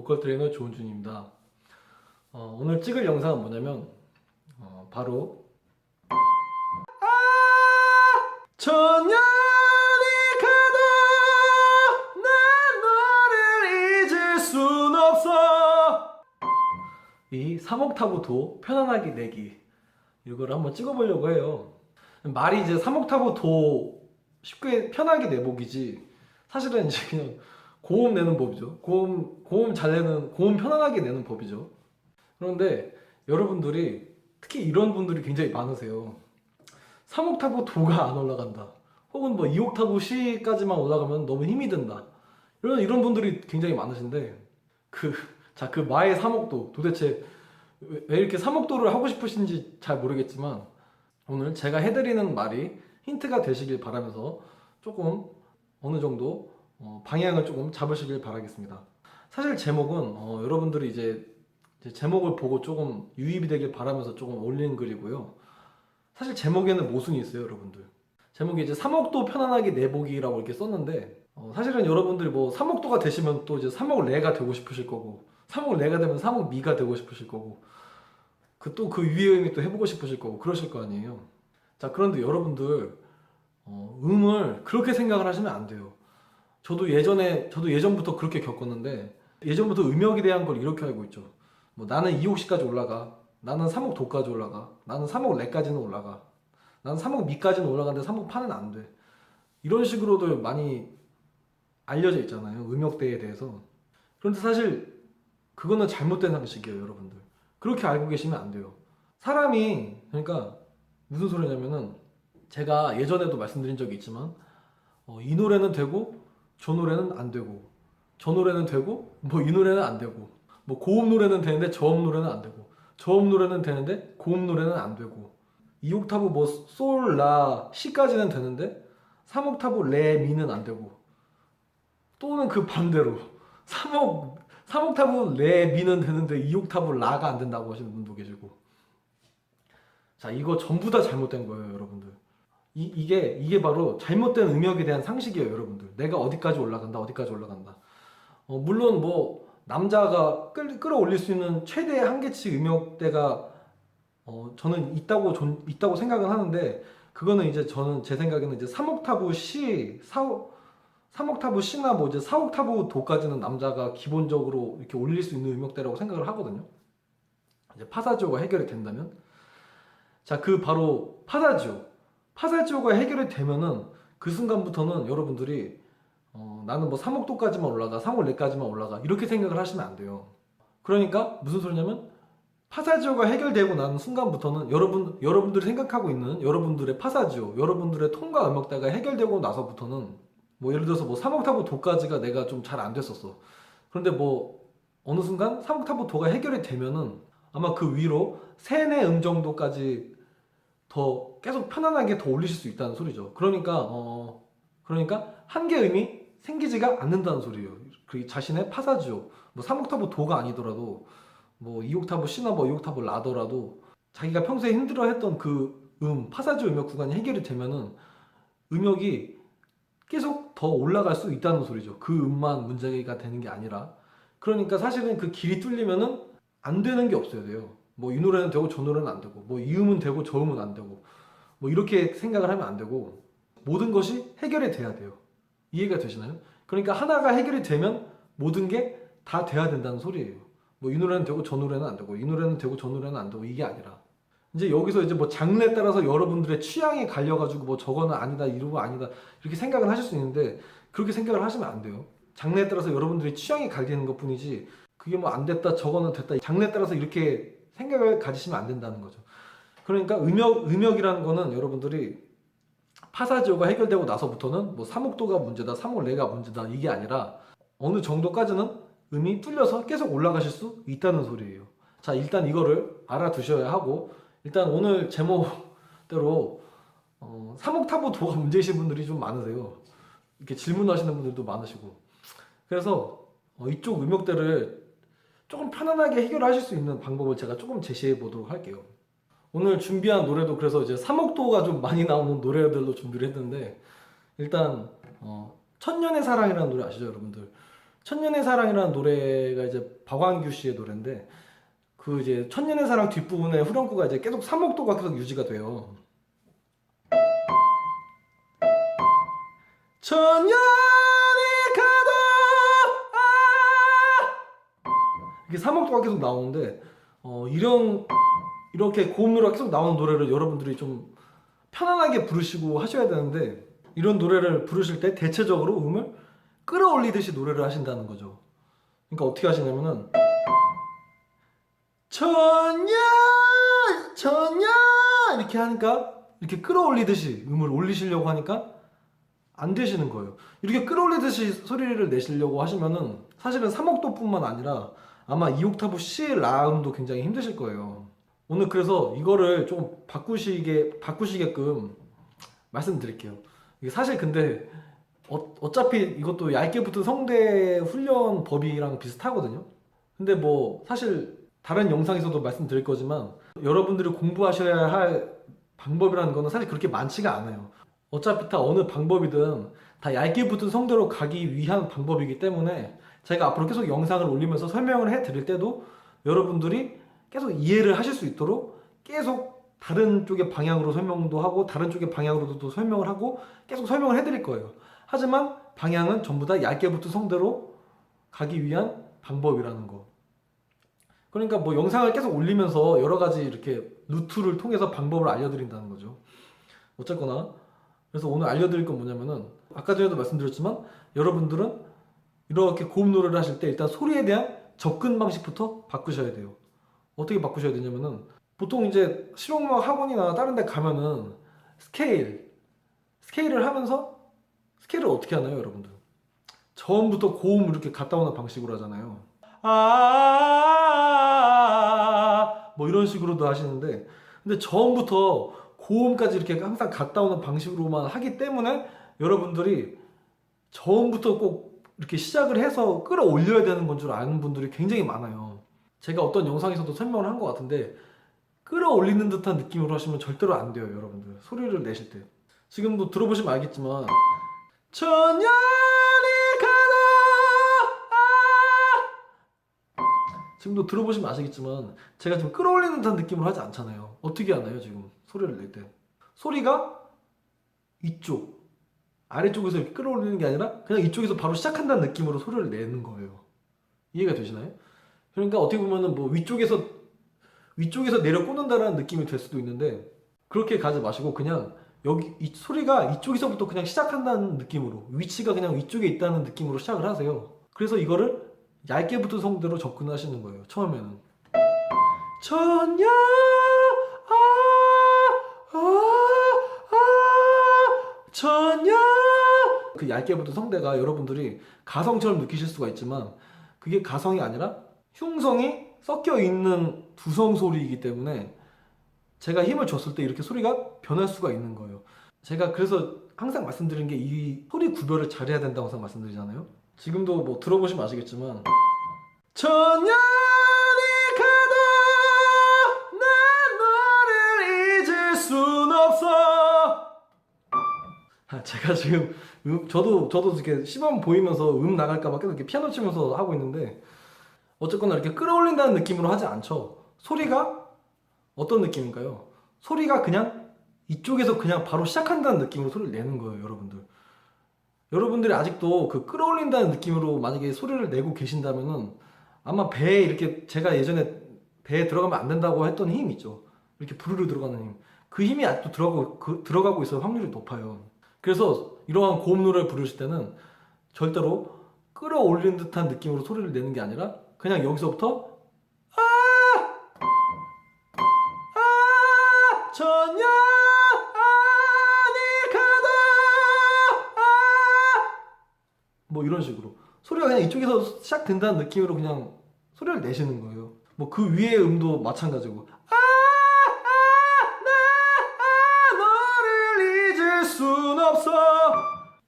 보컬 트레이너 조은준입니다. 오늘 찍을 영상은 뭐냐면 바로 천년이 가도 난 너를 잊을 순 없어, 이 3옥타브 도 편안하게 내기, 이거를 한번 찍어보려고 해요. 말이 이제 3옥타브 도 쉽게 편하게 내보기지, 사실은 이제 그냥 고음 내는 법이죠. 고음 잘 내는, 고음 편안하게 내는 법이죠. 그런데 여러분들이 특히 이런 분들이 굉장히 많으세요. 3옥타브 도가 안 올라간다, 혹은 뭐 2옥타브 C까지만 올라가면 너무 힘이 든다, 이런 분들이 굉장히 많으신데, 그 마의 3옥도 도대체 왜 이렇게 3옥도를 하고 싶으신지 잘 모르겠지만, 오늘 제가 해드리는 말이 힌트가 되시길 바라면서 조금 어느 정도 방향을 조금 잡으시길 바라겠습니다. 사실 제목은 여러분들이 이제 제목을 보고 조금 유입이 되길 바라면서 조금 올린 글이고요. 사실 제목에는 모순이 있어요, 여러분들. 제목이 이제 3옥도 편안하게 내보기라고 이렇게 썼는데, 사실은 여러분들이 뭐 3옥도가 되시면 또 이제 3옥 레가 되고 싶으실 거고, 3옥 레가 되면 3옥 미가 되고 싶으실 거고, 그 위의 음이 또 해보고 싶으실 거고 그러실 거 아니에요. 자, 그런데 여러분들 음을 그렇게 생각을 하시면 안 돼요. 저도 예전부터 그렇게 겪었는데, 예전부터 음역에 대한 걸 이렇게 알고 있죠. 뭐 나는 2옥시까지 올라가, 나는 3옥 도까지 올라가, 나는 3옥 레까지는 올라가, 나는 3옥 미까지는 올라가는데 3옥 파는 안 돼, 이런 식으로들 많이 알려져 있잖아요, 음역대에 대해서. 그런데 사실 그거는 잘못된 상식이에요, 여러분들. 그렇게 알고 계시면 안 돼요. 사람이, 그러니까 무슨 소리냐면은, 제가 예전에도 말씀드린 적이 있지만, 이 노래는 되고 저 노래는 안 되고, 저 노래는 되고 뭐 이 노래는 안 되고, 뭐 고음 노래는 되는데 저음 노래는 안 되고, 저음 노래는 되는데 고음 노래는 안 되고, 2옥타브 뭐 솔, 라, 시까지는 되는데 3옥타브 레, 미는 안 되고, 또는 그 반대로 3옥타브 레, 미는 되는데 2옥타브 라가 안 된다고 하시는 분도 계시고. 자, 이거 전부 다 잘못된 거예요, 여러분들. 이게 바로 잘못된 음역에 대한 상식이에요, 여러분들. 내가 어디까지 올라간다, 어디까지 올라간다. 물론 뭐 남자가 끌어올릴 수 있는 최대의 한계치 음역대가 저는 있다고 생각은 하는데, 그거는 이제 저는 제 생각에는 이제 3옥타브 C, 3옥타브 C나 뭐 이제 4옥타브 도까지는 남자가 기본적으로 이렇게 올릴 수 있는 음역대라고 생각을 하거든요. 이제 파사지오가 해결이 된다면. 자, 바로 파사지오가 해결이 되면은 그 순간부터는 여러분들이 나는 뭐 3옥도까지만 올라가, 3옥 레까지만 올라가, 이렇게 생각을 하시면 안 돼요. 그러니까 무슨 소리냐면, 파사지오가 해결되고 나는 순간부터는 여러분들이 생각하고 있는 여러분들의 파사지오, 여러분들의 톤과 음역대가 해결되고 나서부터는, 뭐 예를 들어서 뭐 3옥타브 도까지가 내가 좀 잘 안 됐었어. 그런데 뭐 어느 순간 3옥타브 도가 해결이 되면은 아마 그 위로 3, 4음 정도까지 더 계속 편안하게 더 올리실 수 있다는 소리죠. 그러니까 한계음이 생기지가 않는다는 소리예요. 그 자신의 파사지오, 뭐 3옥타브 도가 아니더라도 뭐 2옥타브 C나 뭐 2옥타브 라더라도 자기가 평소에 힘들어했던 그 파사지오 음역 구간이 해결이 되면은 음역이 계속 더 올라갈 수 있다는 소리죠. 그 음만 문제가 되는 게 아니라. 그러니까 사실은 그 길이 뚫리면은 안 되는 게 없어야 돼요. 뭐 이 노래는 되고 저 노래는 안 되고, 뭐 이 음은 되고 저 음은 안 되고, 뭐 이렇게 생각을 하면 안 되고, 모든 것이 해결이 돼야 돼요. 이해가 되시나요? 그러니까 하나가 해결이 되면 모든 게 다 돼야 된다는 소리예요. 뭐 이 노래는 되고 저 노래는 안 되고, 이 노래는 되고 저 노래는 안 되고, 이게 아니라 이제 여기서 이제 뭐 장르에 따라서 여러분들의 취향이 갈려가지고 뭐 저거는 아니다, 이러고 아니다, 이렇게 생각을 하실 수 있는데, 그렇게 생각을 하시면 안 돼요. 장르에 따라서 여러분들의 취향이 갈리는 것 뿐이지, 그게 뭐 안 됐다, 저거는 됐다, 장르에 따라서 이렇게 생각을 가지시면 안 된다는 거죠. 그러니까 음역이라는 거는 여러분들이 파사지오가 해결되고 나서부터는 뭐 3옥도가 문제다, 3옥 레가 문제다, 이게 아니라 어느 정도까지는 음이 뚫려서 계속 올라가실 수 있다는 소리예요. 자, 일단 이거를 알아두셔야 하고, 일단 오늘 제목대로 3옥타브 도가 문제이신 분들이 좀 많으세요. 이렇게 질문하시는 분들도 많으시고. 그래서 이쪽 음역대를 조금 편안하게 해결하실 수 있는 방법을 제가 조금 제시해 보도록 할게요. 오늘 준비한 노래도 그래서 이제 3옥도가 좀 많이 나오는 노래들로 준비를 했는데, 일단 천년의 사랑이라는 노래 아시죠, 여러분들? 천년의 사랑이라는 노래가 이제 박완규 씨의 노래인데 그 이제 천년의 사랑 뒷부분에 후렴구가 이제 계속 3억도가 계속 유지가 돼요. 천년이 가도 이게 3억도가 계속 나오는데 이렇게 고음 노래가 계속 나오는 노래를 여러분들이 좀 편안하게 부르시고 하셔야 되는데 이런 노래를 부르실 때 대체적으로 음을 끌어올리듯이 노래를 하신다는 거죠. 그러니까 어떻게 하시냐면은 천년 천년 이렇게 하니까 이렇게 끌어올리듯이 음을 올리시려고 하니까 안 되시는 거예요. 이렇게 끌어올리듯이 소리를 내시려고 하시면은 사실은 3억도뿐만 아니라 아마 2옥타브 C 라음도 굉장히 힘드실 거예요. 오늘 그래서 이거를 좀 바꾸시게끔 말씀드릴게요. 이게 사실 근데 어차피 이것도 얇게 붙은 성대 훈련 법이랑 비슷하거든요. 근데 뭐 사실 다른 영상에서도 말씀드릴 거지만 여러분들이 공부하셔야 할 방법이라는 거는 사실 그렇게 많지가 않아요. 어차피 다 어느 방법이든 다 얇게 붙은 성대로 가기 위한 방법이기 때문에 제가 앞으로 계속 영상을 올리면서 설명을 해 드릴 때도 여러분들이 계속 이해를 하실 수 있도록 계속 다른 쪽의 방향으로 설명도 하고 다른 쪽의 방향으로도 설명을 하고 계속 설명을 해 드릴 거예요. 하지만 방향은 전부 다 얇게 붙은 성대로 가기 위한 방법이라는 거. 그러니까 뭐 영상을 계속 올리면서 여러 가지 이렇게 루트를 통해서 방법을 알려드린다는 거죠. 어쨌거나 그래서 오늘 알려드릴 건 뭐냐면은 아까 전에도 말씀드렸지만 여러분들은 이렇게 고음 노래를 하실 때 일단 소리에 대한 접근 방식부터 바꾸셔야 돼요. 어떻게 바꾸셔야 되냐면은 보통 이제 실용음악 학원이나 다른 데 가면은 스케일을 하면서 스케일을 어떻게 하나요, 여러분들? 처음부터 고음 이렇게 갔다 오는 방식으로 하잖아요. 뭐 이런 식으로도 하시는데 근데 처음부터 고음까지 이렇게 항상 갔다 오는 방식으로만 하기 때문에 여러분들이 처음부터 꼭 이렇게 시작을 해서 끌어올려야 되는 건 줄 아는 분들이 굉장히 많아요. 제가 어떤 영상에서도 설명을 한 것 같은데 끌어올리는 듯한 느낌으로 하시면 절대로 안 돼요, 여러분들. 소리를 내실 때. 지금도 들어보시면 알겠지만 천년이 가도 지금도 들어보시면 아시겠지만 제가 지금 끌어올리는 듯한 느낌으로 하지 않잖아요. 어떻게 하나요, 지금 소리를 낼 때? 소리가 이쪽 아래쪽에서 이렇게 끌어올리는 게 아니라 그냥 이쪽에서 바로 시작한다는 느낌으로 소리를 내는 거예요. 이해가 되시나요? 그러니까 어떻게 보면은 뭐 위쪽에서 내려 꽂는다라는 느낌이 될 수도 있는데 그렇게 가지 마시고 그냥 여기 이 소리가 이쪽에서부터 그냥 시작한다는 느낌으로 위치가 그냥 위쪽에 있다는 느낌으로 시작을 하세요. 그래서 이거를 얇게 붙은 성대로 접근하시는 거예요. 처음에는 천년 천년 그 얇게 붙은 성대가 여러분들이 가성처럼 느끼실 수가 있지만 그게 가성이 아니라 흉성이 섞여 있는 두성 소리이기 때문에 제가 힘을 줬을 때 이렇게 소리가 변할 수가 있는 거예요. 제가 그래서 항상 말씀드리는 게 이 소리 구별을 잘해야 된다고 항상 말씀드리잖아요. 지금도 뭐 들어보시면 아시겠지만 천년이 가도 난 너를 잊을 순 없어. 제가 지금 저도 이렇게 시범 보이면서 나갈까봐 계속 이렇게 피아노 치면서 하고 있는데 어쨌거나 이렇게 끌어올린다는 느낌으로 하지 않죠. 소리가 어떤 느낌인가요? 소리가 그냥 이쪽에서 그냥 바로 시작한다는 느낌으로 소리를 내는 거예요, 여러분들. 여러분들이 아직도 그 끌어올린다는 느낌으로 만약에 소리를 내고 계신다면은 아마 배에 이렇게 제가 예전에 배에 들어가면 안 된다고 했던 힘 있죠. 이렇게 부르르 들어가는 힘. 그 힘이 아직도 들어가고 있을 확률이 높아요. 그래서 이러한 고음 노래를 부르실 때는 절대로 끌어올리는 듯한 느낌으로 소리를 내는 게 아니라 그냥 여기서부터 천년이 가도 뭐 이런 식으로 소리가 그냥 이쪽에서 시작된다는 느낌으로 그냥 소리를 내시는 거예요. 뭐 그 위의 음도 마찬가지고 너를 잊을 순 없어.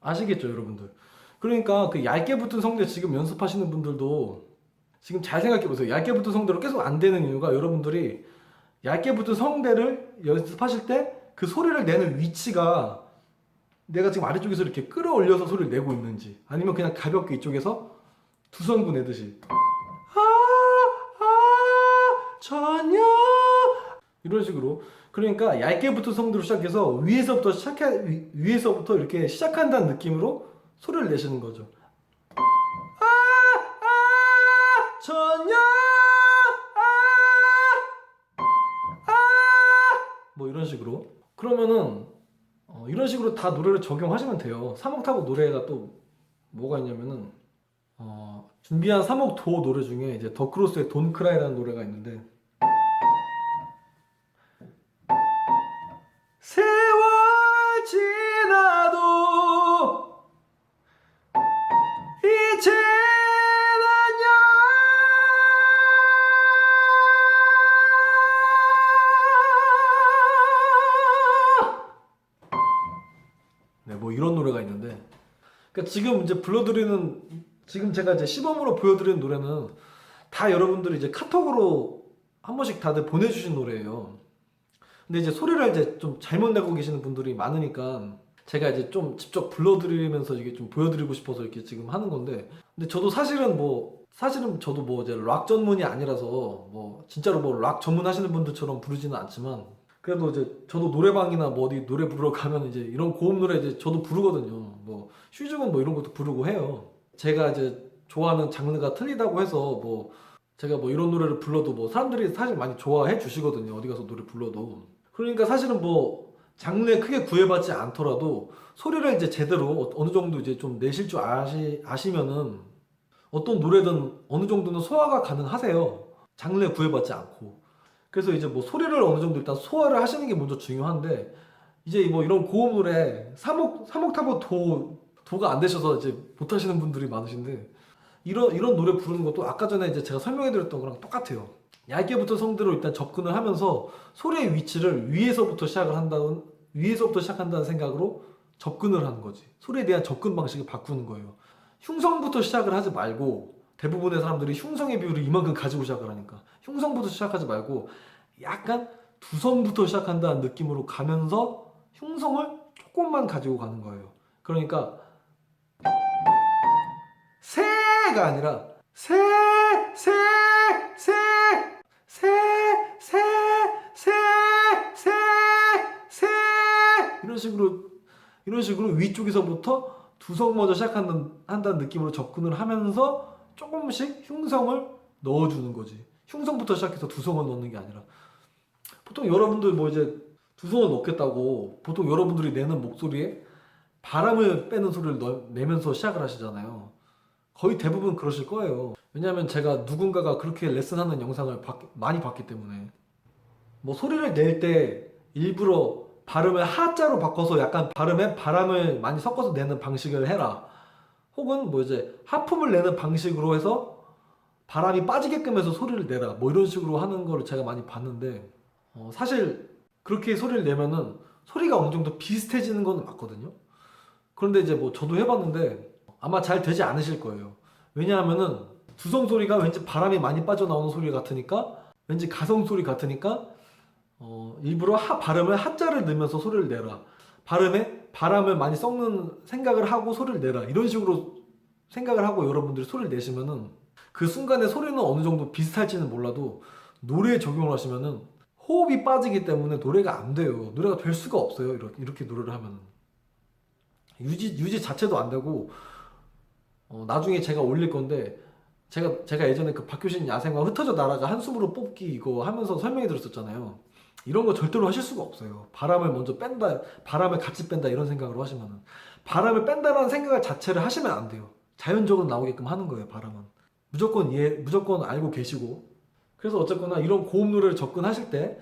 아시겠죠, 여러분들? 그러니까 그 얇게 붙은 성대 지금 연습하시는 분들도 지금 잘 생각해 보세요. 얇게 붙은 성대로 계속 안 되는 이유가 여러분들이 얇게 붙은 성대를 연습하실 때 그 소리를 내는 위치가 내가 지금 아래쪽에서 이렇게 끌어올려서 소리를 내고 있는지 아니면 그냥 가볍게 이쪽에서 두성구 내듯이 전혀 이런 식으로. 그러니까 얇게 붙은 성대로 시작해서 위에서부터 이렇게 시작한다는 느낌으로 소리를 내시는 거죠. 전혀 뭐 이런 식으로. 그러면은 이런 식으로 다 노래를 적용하시면 돼요. 3옥타브 노래가 또 뭐가 있냐면은 준비한 3옥 도 노래 중에 이제 더크로스의 Don't Cry라는 노래가 있는데, 세월 지나도 이제는 네, 뭐 이런 노래가 있는데, 그러니까 지금 이제 지금 제가 이제 시범으로 보여드리는 노래는 다 여러분들이 이제 카톡으로 한 번씩 다들 보내주신 노래예요. 근데 이제 소리를 이제 좀 잘못 내고 계시는 분들이 많으니까 제가 이제 좀 직접 불러드리면서 이게 좀 보여드리고 싶어서 이렇게 지금 하는 건데, 근데 저도 사실은 저도 뭐 이제 락 전문이 아니라서 뭐 진짜로 뭐 락 전문하시는 분들처럼 부르지는 않지만, 그래도 이제 저도 노래방이나 뭐 어디 노래 부르러 가면 이제 이런 고음 노래 이제 저도 부르거든요. 뭐 슈즈건 뭐 이런 것도 부르고 해요. 제가 이제 좋아하는 장르가 틀리다고 해서 뭐 제가 뭐 이런 노래를 불러도 뭐 사람들이 사실 많이 좋아해 주시거든요. 어디 가서 노래 불러도. 그러니까 사실은 뭐 장르에 크게 구애받지 않더라도 소리를 이제 제대로 어느 정도 이제 좀 내실 줄 아시면은 어떤 노래든 어느 정도는 소화가 가능하세요. 장르에 구애받지 않고. 그래서 이제 뭐 소리를 어느 정도 일단 소화를 하시는 게 먼저 중요한데, 이제 뭐 이런 고음 노래 3옥타브 도가 안 되셔서 이제 못 하시는 분들이 많으신데, 이런 노래 부르는 것도 아까 전에 이제 제가 설명해 드렸던 거랑 똑같아요. 얇게 붙은 성대로 일단 접근을 하면서 소리의 위치를 위에서부터 시작한다는 생각으로 접근을 하는 거지. 소리에 대한 접근 방식을 바꾸는 거예요. 흉성부터 시작을 하지 말고, 대부분의 사람들이 흉성의 비율을 이만큼 가지고 시작을 하니까 흉성부터 시작하지 말고 약간 두성부터 시작한다는 느낌으로 가면서 흉성을 조금만 가지고 가는 거예요. 그러니까 세가 아니라 세, 세, 세, 세, 세, 세, 세, 세, 이런 식으로 위쪽에서부터 두성 먼저 한다는 느낌으로 접근을 하면서 조금씩 흉성을 넣어주는 거지. 흉성부터 시작해서 두성을 넣는 게 아니라, 보통 여러분들 뭐 이제 두성을 넣겠다고 보통 여러분들이 내는 목소리에 바람을 빼는 소리를 내면서 시작을 하시잖아요. 거의 대부분 그러실 거예요. 왜냐하면 제가 누군가가 그렇게 레슨하는 영상을 많이 봤기 때문에. 뭐 소리를 낼 때 일부러 발음을 하자로 바꿔서 약간 발음에 바람을 많이 섞어서 내는 방식을 해라. 혹은 뭐 이제 하품을 내는 방식으로 해서 바람이 빠지게끔 해서 소리를 내라. 뭐 이런 식으로 하는 거를 제가 많이 봤는데, 사실 그렇게 소리를 내면은 소리가 어느 정도 비슷해지는 건 맞거든요. 그런데 이제 뭐 저도 해봤는데 아마 잘 되지 않으실 거예요. 왜냐하면은 두성 소리가 왠지 바람이 많이 빠져나오는 소리 같으니까, 왠지 가성 소리 같으니까 일부러 발음을 하자를 넣으면서 소리를 내라. 발음에 바람을 많이 섞는 생각을 하고 소리를 내라. 이런 식으로 생각을 하고 여러분들이 소리를 내시면은 그 순간에 소리는 어느 정도 비슷할지는 몰라도 노래에 적용을 하시면은 호흡이 빠지기 때문에 노래가 안 돼요. 노래가 될 수가 없어요. 이렇게 노래를 하면은. 유지 자체도 안 되고, 나중에 제가 올릴 건데, 제가 예전에 그 박효신 야생화 흩어져 나라가 한숨으로 뽑기 이거 하면서 설명해 드렸었잖아요. 이런 거 절대로 하실 수가 없어요. 바람을 먼저 뺀다, 바람을 같이 뺀다 이런 생각으로 하시면은, 바람을 뺀다라는 생각을 자체를 하시면 안 돼요. 자연적으로 나오게끔 하는 거예요. 바람은 무조건 알고 계시고. 그래서 어쨌거나 이런 고음 노래를 접근하실 때,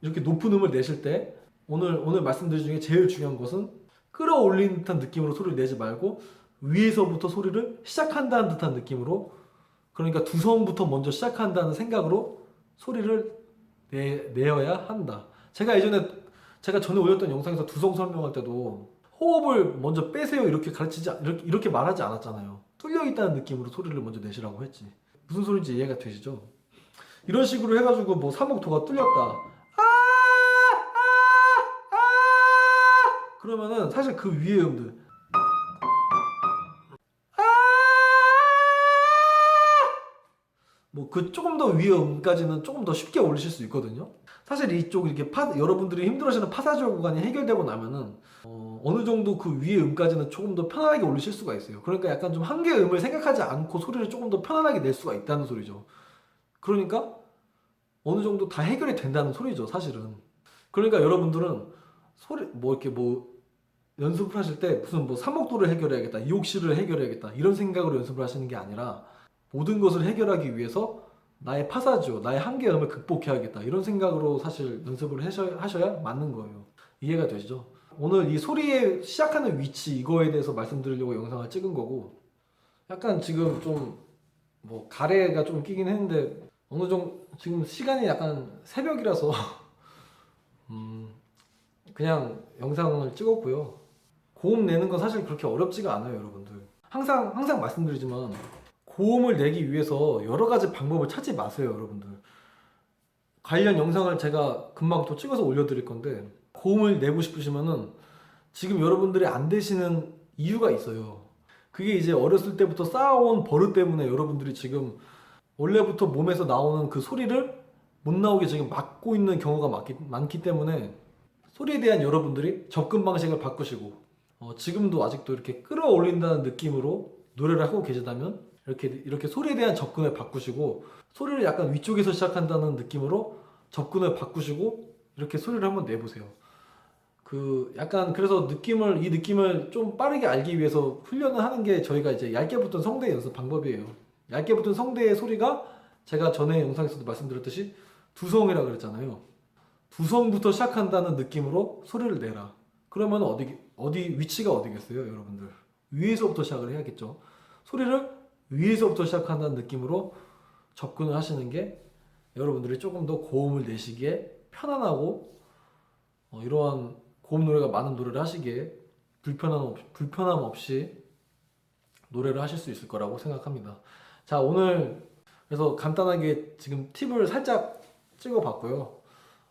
이렇게 높은 음을 내실 때, 오늘 말씀드린 중에 제일 중요한 것은 끌어올리는 듯한 느낌으로 소리를 내지 말고 위에서부터 소리를 시작한다는 듯한 느낌으로, 그러니까 두성부터 먼저 시작한다는 생각으로 소리를 내어야 한다. 제가 전에 올렸던 영상에서 두성 설명할 때도 호흡을 먼저 빼세요 이렇게 말하지 않았잖아요. 뚫려 있다는 느낌으로 소리를 먼저 내시라고 했지. 무슨 소리인지 이해가 되시죠? 이런 식으로 해가지고 뭐 3옥토가 뚫렸다. 그러면은 사실 그 위에 음들 그 조금 더 위의 음까지는 조금 더 쉽게 올리실 수 있거든요. 사실 이쪽 이렇게 여러분들이 힘들어하시는 파사지오 구간이 해결되고 나면은 어느 정도 그 위의 음까지는 조금 더 편안하게 올리실 수가 있어요. 그러니까 약간 좀 한 개의 음을 생각하지 않고 소리를 조금 더 편안하게 낼 수가 있다는 소리죠. 그러니까 어느 정도 다 해결이 된다는 소리죠, 사실은. 그러니까 여러분들은 소리 뭐 이렇게 뭐 연습을 하실 때 무슨 뭐 3억도를 해결해야겠다, 2옥시를 해결해야겠다 이런 생각으로 연습을 하시는 게 아니라 모든 것을 해결하기 위해서 나의 파사지오, 나의 한계의 음을 극복해야겠다 이런 생각으로 사실 연습을 하셔야 맞는 거예요. 이해가 되시죠? 오늘 이 소리의 시작하는 위치 이거에 대해서 말씀드리려고 영상을 찍은 거고, 약간 지금 좀 뭐 가래가 좀 끼긴 했는데 어느 정도 지금 시간이 약간 새벽이라서 그냥 영상을 찍었고요. 고음 내는 건 사실 그렇게 어렵지가 않아요, 여러분들. 항상 말씀드리지만 고음을 내기 위해서 여러 가지 방법을 찾지 마세요, 여러분들. 관련 영상을 제가 금방 또 찍어서 올려드릴 건데, 고음을 내고 싶으시면은 지금 여러분들이 안 되시는 이유가 있어요. 그게 이제 어렸을 때부터 쌓아온 버릇 때문에 여러분들이 지금 원래부터 몸에서 나오는 그 소리를 못 나오게 지금 막고 있는 경우가 많기 때문에 소리에 대한 여러분들이 접근 방식을 바꾸시고 지금도 아직도 이렇게 끌어올린다는 느낌으로 노래를 하고 계시다면 이렇게 소리에 대한 접근을 바꾸시고, 소리를 약간 위쪽에서 시작한다는 느낌으로 접근을 바꾸시고 이렇게 소리를 한번 내보세요. 그 약간 그래서 이 느낌을 좀 빠르게 알기 위해서 훈련을 하는 게 저희가 이제 얇게 붙은 성대 연습 방법이에요. 얇게 붙은 성대의 소리가 제가 전에 영상에서도 말씀드렸듯이 두성이라 그랬잖아요. 두성부터 시작한다는 느낌으로 소리를 내라. 그러면 위치가 어디겠어요, 여러분들? 위에서부터 시작을 해야겠죠. 소리를 위에서부터 시작한다는 느낌으로 접근을 하시는 게 여러분들이 조금 더 고음을 내시기에 편안하고 이러한 고음 노래가 많은 노래를 하시기에 불편함 없이 노래를 하실 수 있을 거라고 생각합니다. 자, 오늘 그래서 간단하게 지금 팁을 살짝 찍어봤고요.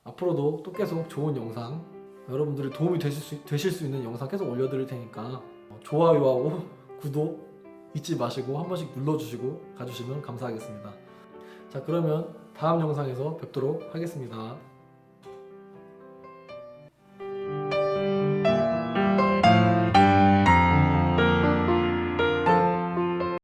앞으로도 또 계속 좋은 영상, 여러분들이 도움이 되실 수 있는 영상 계속 올려드릴 테니까 좋아요하고 구독 잊지 마시고 한 번씩 눌러주시고 가주시면 감사하겠습니다. 자, 그러면 다음 영상에서 뵙도록 하겠습니다.